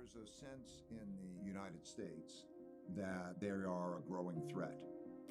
There's a sense in the United States that they are a growing threat.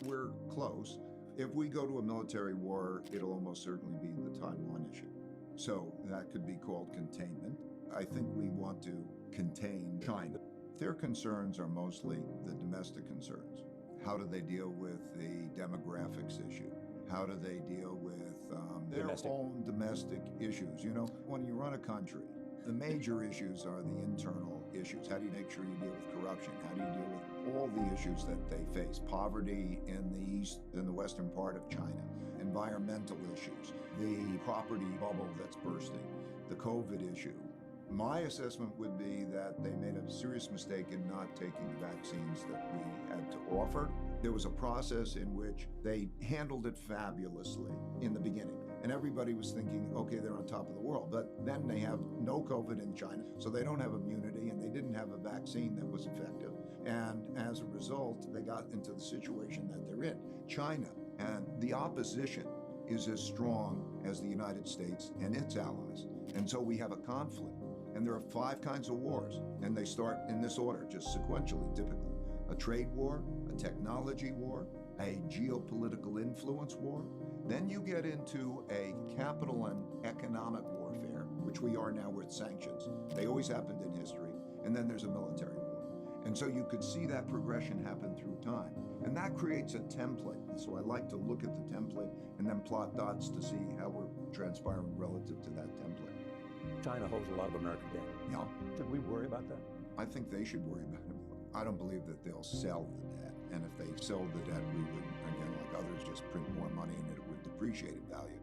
We're close. If we go to a military war, it'll almost certainly be the Taiwan issue. So that could be called containment. I think we want to contain China. Their concerns are mostly the domestic concerns. How do they deal with the demographics issue? How do they deal with their own domestic issues? You know, when you run a country, the major issues are the internal issues. How do you make sure you deal with corruption? How do you deal with all the issues that they face? Poverty in the east, in the western part of China, environmental issues, the property bubble that's bursting, the COVID issue. My assessment would be that they made a serious mistake in not taking the vaccines that we had to offer. There was a process in which they handled it fabulously in the beginning. And everybody was thinking, okay, they're on top of the world. But then they have no COVID in China, so they don't have immunity, and they didn't have a vaccine that was effective. And as a result, they got into the situation that they're in. China and the opposition is as strong as the United States and its allies. And so we have a conflict. And there are 5 kinds of wars, and they start in this order, just sequentially, typically. A trade war, a technology war, a geopolitical influence war. Then you get into a capital and economic warfare, which we are now with sanctions. They always happened in history. And then there's a military war. And so you could see that progression happen through time. And that creates a template. So I like to look at the template and then plot dots to see how we're transpiring relative to that template. China holds a lot of American debt. Yeah. Should we worry about that? I think they should worry about it. I don't believe that they'll sell the debt. And if they sell the debt, we would, again, like others, just print more money and it would depreciate in value.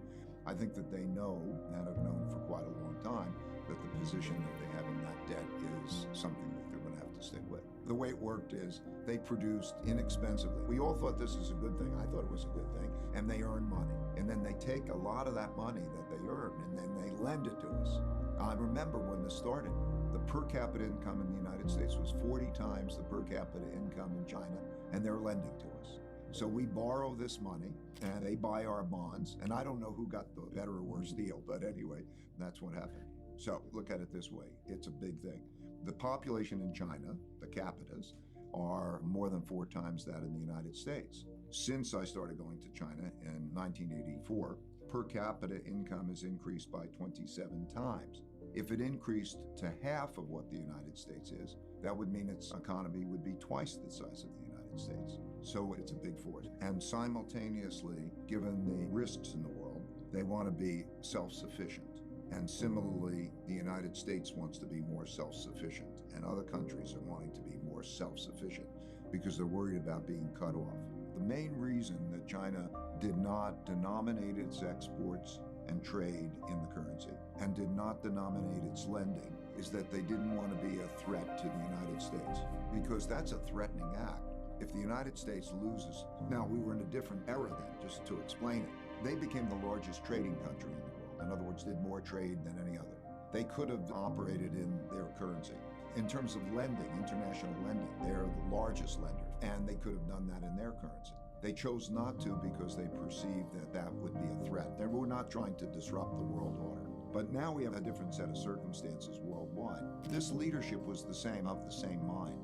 I think that they know, and have known for quite a long time, that the position that they have in that debt is something that they're going to have to stick with. The way it worked is they produced inexpensively. We all thought this is a good thing. I thought it was a good thing. And they earn money. And then they take a lot of that money that they earn and then they lend it to us. I remember when this started, the per capita income in the United States was 40 times the per capita income in China, and they're lending to us. So we borrow this money, and they buy our bonds, and I don't know who got the better or worse deal, but anyway, that's what happened. So look at it this way. It's a big thing. The population in China, the capitas, are more than 4 times that in the United States. Since I started going to China in 1984, per capita income has increased by 27 times. If it increased to half of what the United States is, that would mean its economy would be twice the size of the United States. So it's a big force. And simultaneously, given the risks in the world, they want to be self-sufficient. And similarly, the United States wants to be more self-sufficient, and other countries are wanting to be more self-sufficient because they're worried about being cut off. The main reason that China did not denominate its exports and trade in the currency and did not denominate its lending is that they didn't want to be a threat to the United States, because that's a threatening act. If the United States loses, now we were in a different era then, just to explain it. They became the largest trading country in the world. In other words, did more trade than any other. They could have operated in their currency. In terms of lending, international lending, they're the largest lender, and they could have done that in their currency. They chose not to because they perceived that that would be a threat. They were not trying to disrupt the world order. But now we have a different set of circumstances worldwide. This leadership was the same, of the same mind.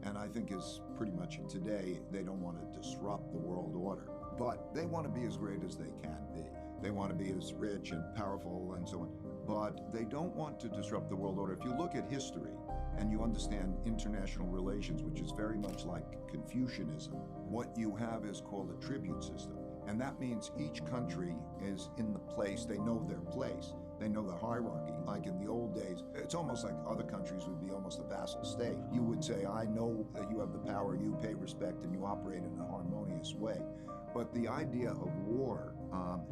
And I think is pretty much today, they don't want to disrupt the world order. But they want to be as great as they can be. They want to be as rich and powerful and so on. But they don't want to disrupt the world order. If you look at history and you understand international relations, which is very much like Confucianism, what you have is called a tribute system. And that means each country is in the place, they know their place. They know the hierarchy. Like in the old days, it's almost like other countries would be almost a vassal state. You would say, I know that you have the power, you pay respect, and you operate in a harmonious way. But the idea of war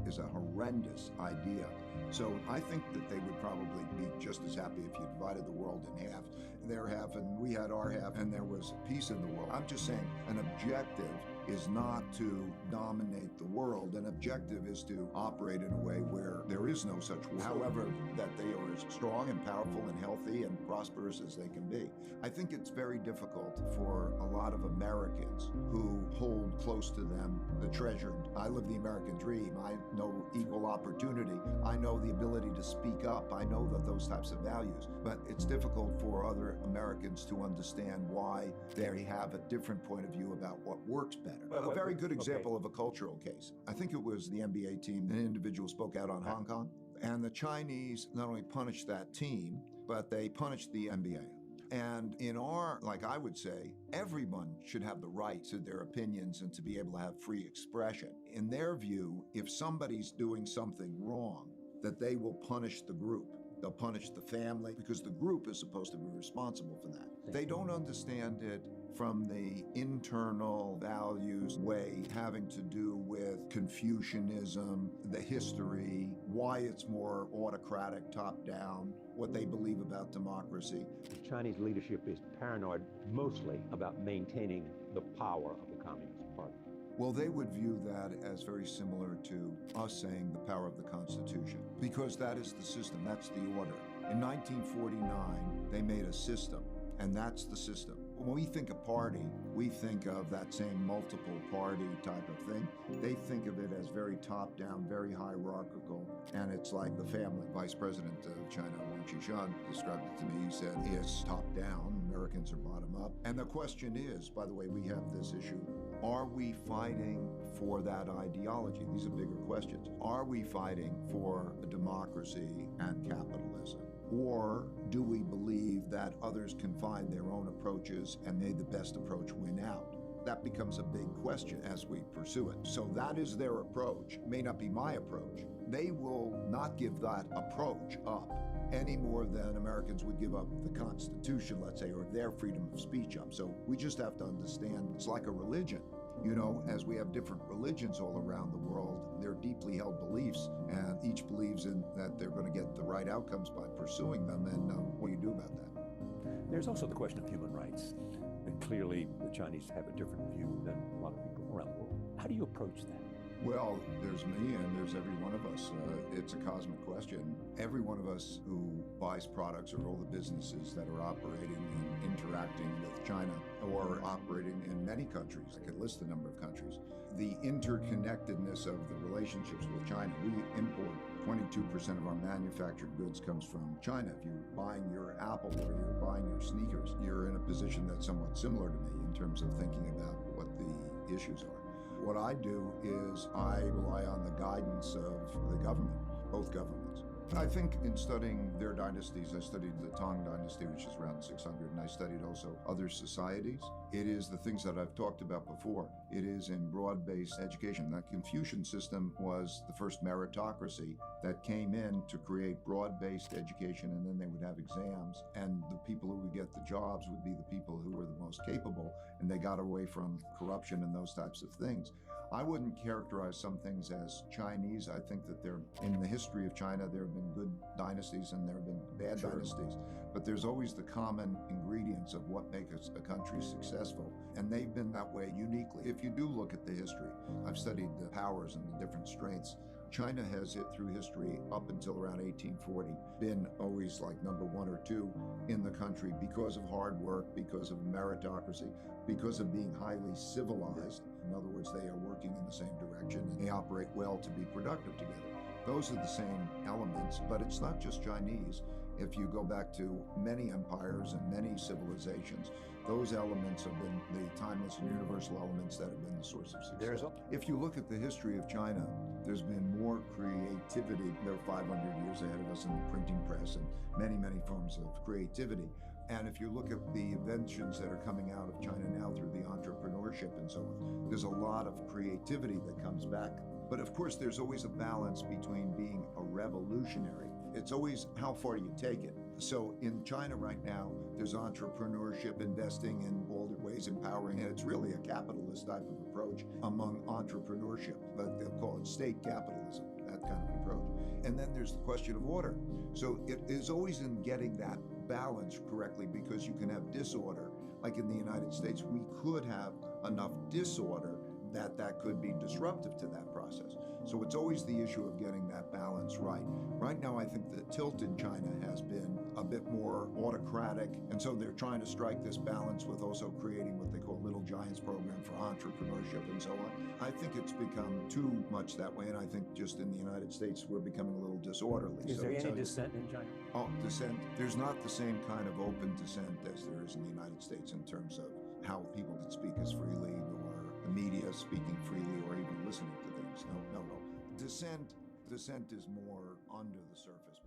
is a horrendous idea. So I think that they would probably be just as happy if you divided the world in half. Their half and we had our half, and there was peace in the world. I'm just saying an objective is not to dominate the world. An objective is to operate in a way where there is no such war. However, that they are as strong and powerful and healthy and prosperous as they can be. I think it's very difficult for a lot of Americans who hold close to them the treasured. I live the American dream. I know equal opportunity. I know the ability to speak up. I know that those types of values. But it's difficult for other Americans to understand why they have a different point of view about what works better. A very good example of a cultural case. I think it was the NBA team. An individual spoke out on Hong Kong, and the Chinese not only punished that team, but they punished the NBA. And in our, like I would say, everyone should have the right to their opinions and to be able to have free expression. In their view, if somebody's doing something wrong, that they will punish the group. They'll punish the family because the group is supposed to be responsible for that. They don't understand it from the internal values way having to do with Confucianism, the history, why it's more autocratic, top-down, what they believe about democracy. The Chinese leadership is paranoid mostly about maintaining the power of the Communist Party. Well, they would view that as very similar to us saying the power of the Constitution, because that is the system, that's the order. In 1949, they made a system, and that's the system. When we think of party, we think of that same multiple party type of thing. They think of it as very top-down, very hierarchical, and it's like the family. Vice President of China, Wang Qishan, described it to me. He said, it's top-down, Americans are bottom-up. And the question is, by the way, we have this issue, are we fighting for that ideology? These are bigger questions. Are we fighting for a democracy and capitalism? Or do we believe that others can find their own approaches and may the best approach win out? That becomes a big question as we pursue it. So that is their approach. May not be my approach. They will not give that approach up any more than Americans would give up the Constitution, let's say, or their freedom of speech up. So we just have to understand it's like a religion. You know, as we have different religions all around the world, they're deeply held beliefs, and each believes in that they're going to get the right outcomes by pursuing them, and what do you do about that? There's also the question of human rights. And clearly, the Chinese have a different view than a lot of people around the world. How do you approach that? Well, there's me and there's every one of us. It's a cosmic question. Every one of us who buys products, or all the businesses that are operating and interacting with China, or operating in many countries, I could list a number of countries, the interconnectedness of the relationships with China. We import 22% of our manufactured goods comes from China. If you're buying your Apple or you're buying your sneakers, you're in a position that's somewhat similar to me in terms of thinking about what the issues are. What I do is I rely on the guidance of the government, both governments. I think in studying their dynasties, I studied the Tang dynasty, which is around 600, and I studied also other societies. It is the things that I've talked about before. It is in broad-based education. That Confucian system was the first meritocracy that came in to create broad-based education, and then they would have exams, and the people who would get the jobs would be the people who were the most capable, and they got away from corruption and those types of things. I wouldn't characterize some things as Chinese. I think that in the history of China, there have been good dynasties and there have been bad dynasties, but there's always the common ingredients of what makes a country successful, and they've been that way uniquely. If you do look at the history, I've studied the powers and the different strengths. China has, through history, up until around 1840, been always like number 1 or 2 in the country because of hard work, because of meritocracy, because of being highly civilized. In other words, they are working in the same direction and they operate well to be productive together. Those are the same elements, but it's not just Chinese. If you go back to many empires and many civilizations, those elements have been the timeless and universal elements that have been the source of success. If you look at the history of China, there's been more creativity. They're 500 years ahead of us in the printing press and many, many forms of creativity. And if you look at the inventions that are coming out of China now through the entrepreneurship and so on, there's a lot of creativity that comes back. But of course, there's always a balance between being a revolutionary. It's always how far you take it. So in China right now, there's entrepreneurship, investing in all the ways, empowering, and it's really a capitalist type of approach among entrepreneurship, but they'll call it state capitalism, that kind of approach. And then there's the question of order. So it is always in getting that balance correctly, because you can have disorder. Like in the United States, we could have enough disorder that could be disruptive to that process. So it's always the issue of getting that balance right. Right now, I think the tilt in China has been a bit more autocratic, and so they're trying to strike this balance with also creating what they call Little Giants program for entrepreneurship and so on. I think it's become too much that way, and I think just in the United States, we're becoming a little disorderly. Is there any dissent in China? Oh, dissent. There's not the same kind of open dissent as there is in the United States in terms of how people can speak as freely, or the media speaking freely, or even listening to things. No. Dissent is more under the surface.